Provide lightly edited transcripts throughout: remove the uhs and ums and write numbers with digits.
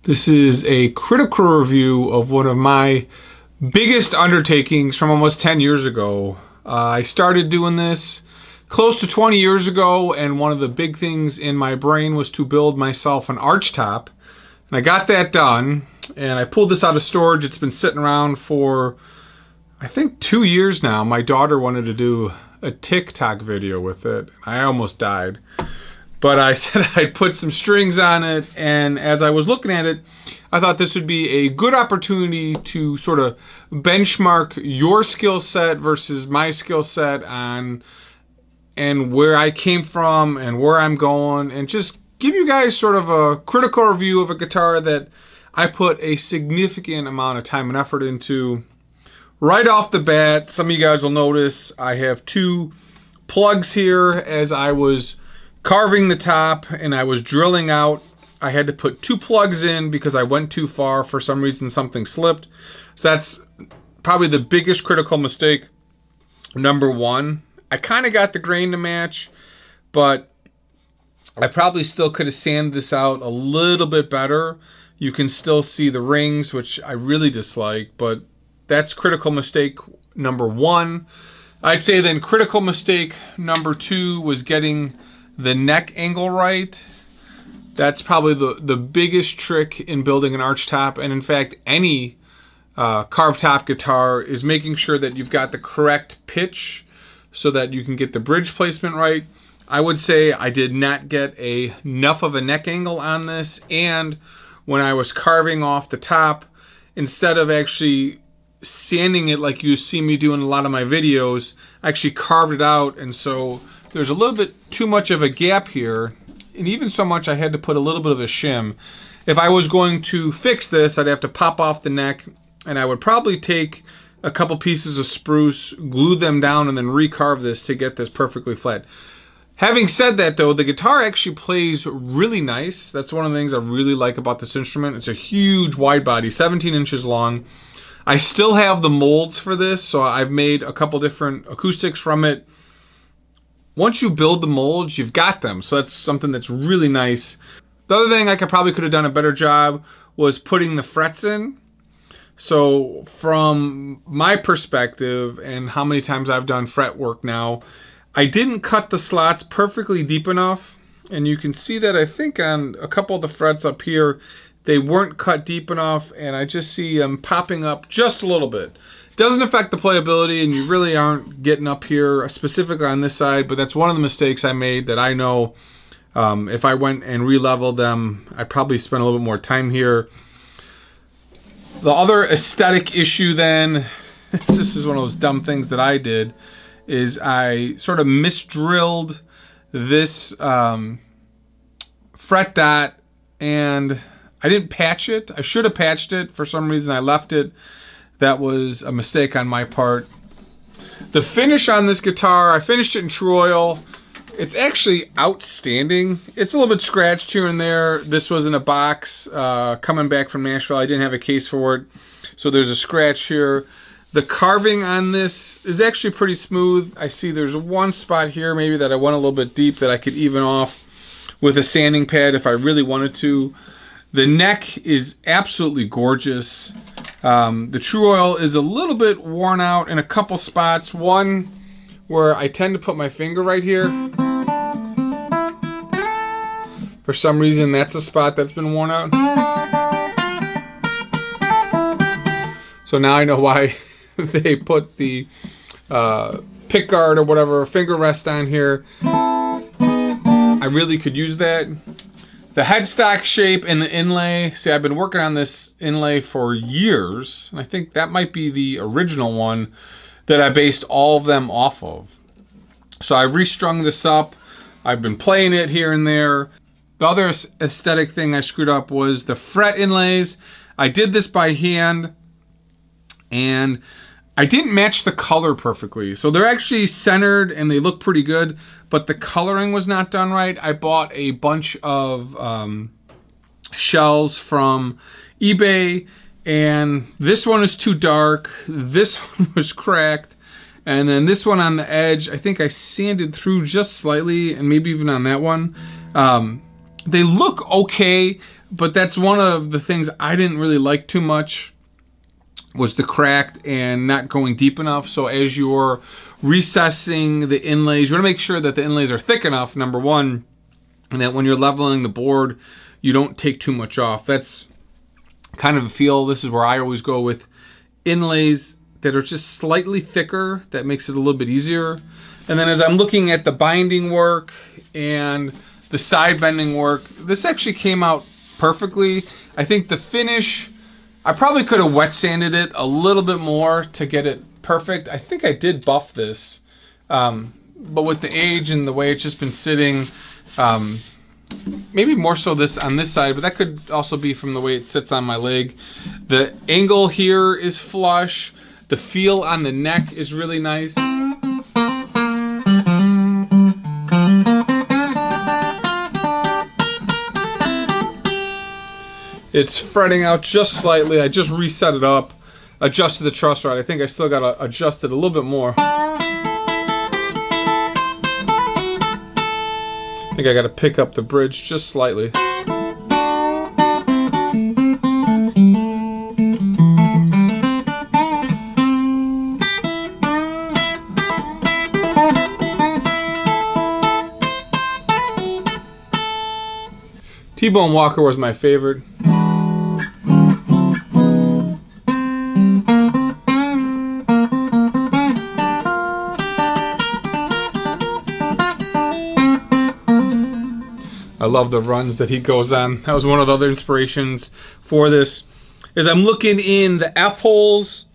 This is a critical review of one of my biggest undertakings from almost 10 years ago. I started doing this close to 20 years ago, and one of the big things in my brain was to build myself an arch top. And I got that done, and I pulled this out of storage. It's been sitting around for, I think, 2 years now. My daughter wanted to do a TikTok video with it. I almost died. But I said I'd put some strings on it, and as I was looking at it, I thought this would be a good opportunity to sort of benchmark your skill set versus my skill set and where I came from and where I'm going, and just give you guys sort of a critical review of a guitar that I put a significant amount of time and effort into. Right off the bat, some of you guys will notice I have two plugs here. As I was carving the top and I was drilling out, I had to put two plugs in because I went too far. For some reason, something slipped. So that's probably the biggest critical mistake. Number one, I kind of got the grain to match, but I probably still could have sanded this out a little bit better. You can still see the rings, which I really dislike, but that's critical mistake number one. I'd say then critical mistake number two was getting the neck angle right. That's probably the biggest trick in building an arch top, and in fact any carved top guitar, is making sure that you've got the correct pitch so that you can get the bridge placement right. I would say I did not get enough of a neck angle on this, and when I was carving off the top, instead of actually sanding it like you see me do in a lot of my videos, I actually carved it out, and so there's a little bit too much of a gap here, and even so much I had to put a little bit of a shim. If I was going to fix this, I'd have to pop off the neck, and I would probably take a couple pieces of spruce, glue them down, and then recarve this to get this perfectly flat. Having said that though, the guitar actually plays really nice. That's one of the things I really like about this instrument. It's a huge wide body, 17 inches long. I still have the molds for this, so I've made a couple different acoustics from it. Once you build the molds, you've got them, so that's something that's really nice. The other thing I probably could have done a better job was putting the frets in. So from my perspective and how many times I've done fret work now, I didn't cut the slots perfectly deep enough, and you can see that I think on a couple of the frets up here, they weren't cut deep enough, and I just see them popping up just a little bit. Doesn't affect the playability, and you really aren't getting up here specifically on this side, but that's one of the mistakes I made that I know if I went and re-leveled them, I'd probably spend a little bit more time here. The other aesthetic issue then, this is one of those dumb things that I did, is I sort of misdrilled this fret dot, and I didn't patch it. I should have patched it. For some reason I left it. That was a mistake on my part. The finish on this guitar, I finished it in True Oil. It's actually outstanding. It's a little bit scratched here and there. This was in a box coming back from Nashville. I didn't have a case for it, so there's a scratch here. The carving on this is actually pretty smooth. I see there's one spot here maybe that I went a little bit deep that I could even off with a sanding pad if I really wanted to. The neck is absolutely gorgeous. The True Oil is a little bit worn out in a couple spots. One where I tend to put my finger right here. For some reason, that's a spot that's been worn out. So now I know why they put the pick guard or whatever, finger rest on here. I really could use that. The headstock shape and the inlay. See, I've been working on this inlay for years, and I think that might be the original one that I based all of them off of. So I restrung this up. I've been playing it here and there. The other aesthetic thing I screwed up was the fret inlays. I did this by hand, and I didn't match the color perfectly. So they're actually centered and they look pretty good, but the coloring was not done right. I bought a bunch of shells from eBay, and this one is too dark. This one was cracked. And then this one on the edge, I think I sanded through just slightly, and maybe even on that one. They look okay, But that's one of the things I didn't really like too much, was the cracked and not going deep enough. So as you're recessing the inlays, you want to make sure that the inlays are thick enough, number one, and that when you're leveling the board, you don't take too much off. That's kind of a feel. This is where I always go with inlays that are just slightly thicker. That makes it a little bit easier. And then as I'm looking at the binding work and the side bending work, this actually came out perfectly. I think the finish, I probably could have wet sanded it a little bit more to get it perfect. I think I did buff this, but with the age and the way it's just been sitting, maybe more so this on this side, but that could also be from the way it sits on my leg. The angle here is flush. The feel on the neck is really nice. It's fretting out just slightly. I just reset it up, adjusted the truss rod. I think I still got to adjust it a little bit more. I think I got to pick up the bridge just slightly. T-bone walker was my favorite. I love the runs that he goes on. That was one of the other inspirations for this. As I'm looking in the F-holes,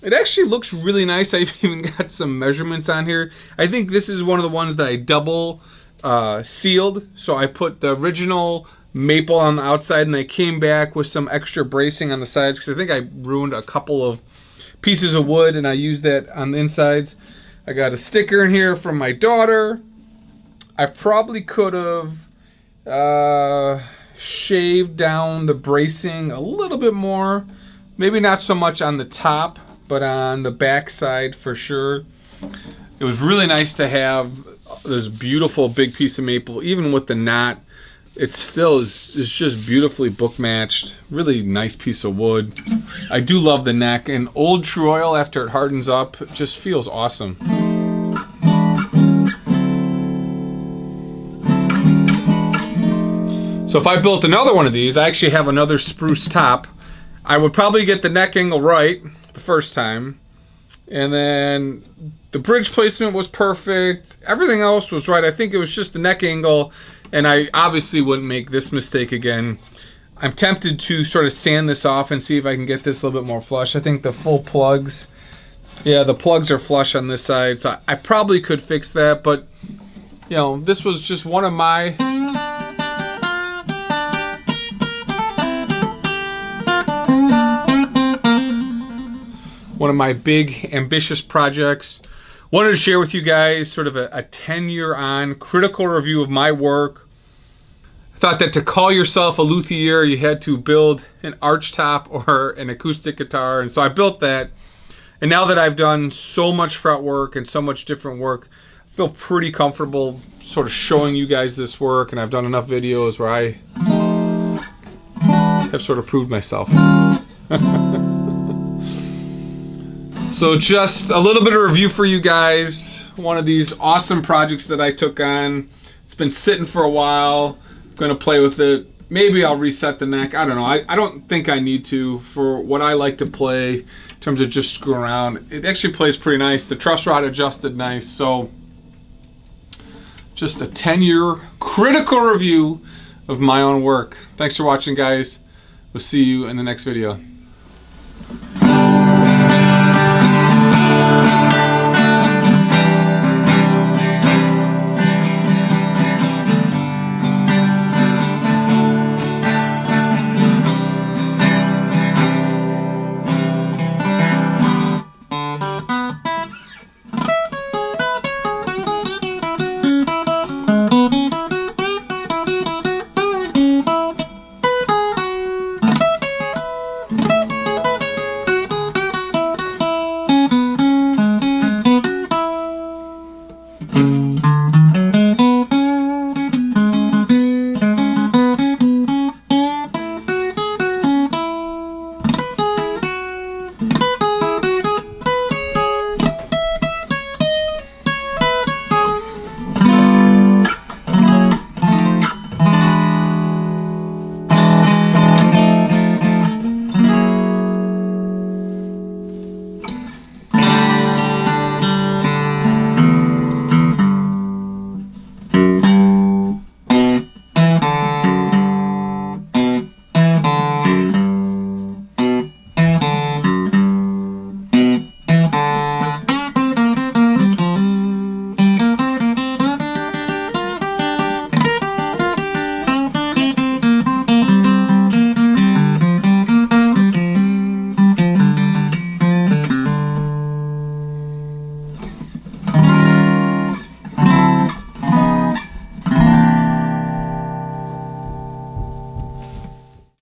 it actually looks really nice. I've even got some measurements on here. I think this is one of the ones that I double sealed. So I put the original maple on the outside and I came back with some extra bracing on the sides because I think I ruined a couple of pieces of wood and I used that on the insides. I got a sticker in here from my daughter. I probably could have shaved down the bracing a little bit more, maybe not so much on the top but on the back side for sure. It was really nice to have this beautiful big piece of maple. Even with the knot, it still is just beautifully book matched. Really nice piece of wood. I do love the neck, and old true oil after it hardens up just feels awesome. So if I built another one of these, I actually have another spruce top. I would probably get the neck angle right the first time. And then the bridge placement was perfect. Everything else was right. I think it was just the neck angle. And I obviously wouldn't make this mistake again. I'm tempted to sort of sand this off and see if I can get this a little bit more flush. I think the full plugs, yeah, the plugs are flush on this side. So I probably could fix that. But, you know, this was just one of my... big ambitious projects. Wanted to share with you guys sort of a 10-year on critical review of my work. I thought that to call yourself a luthier, you had to build an arch top or an acoustic guitar, and so I built that. And now that I've done so much fret work and so much different work, I feel pretty comfortable sort of showing you guys this work, and I've done enough videos where I have sort of proved myself. So just a little bit of review for you guys. One of these awesome projects that I took on. It's been sitting for a while. I'm gonna play with it. Maybe I'll reset the neck. I don't know. I don't think I need to for what I like to play in terms of just screw around. It actually plays pretty nice. The truss rod adjusted nice. So just a 10-year critical review of my own work. Thanks for watching, guys. We'll see you in the next video.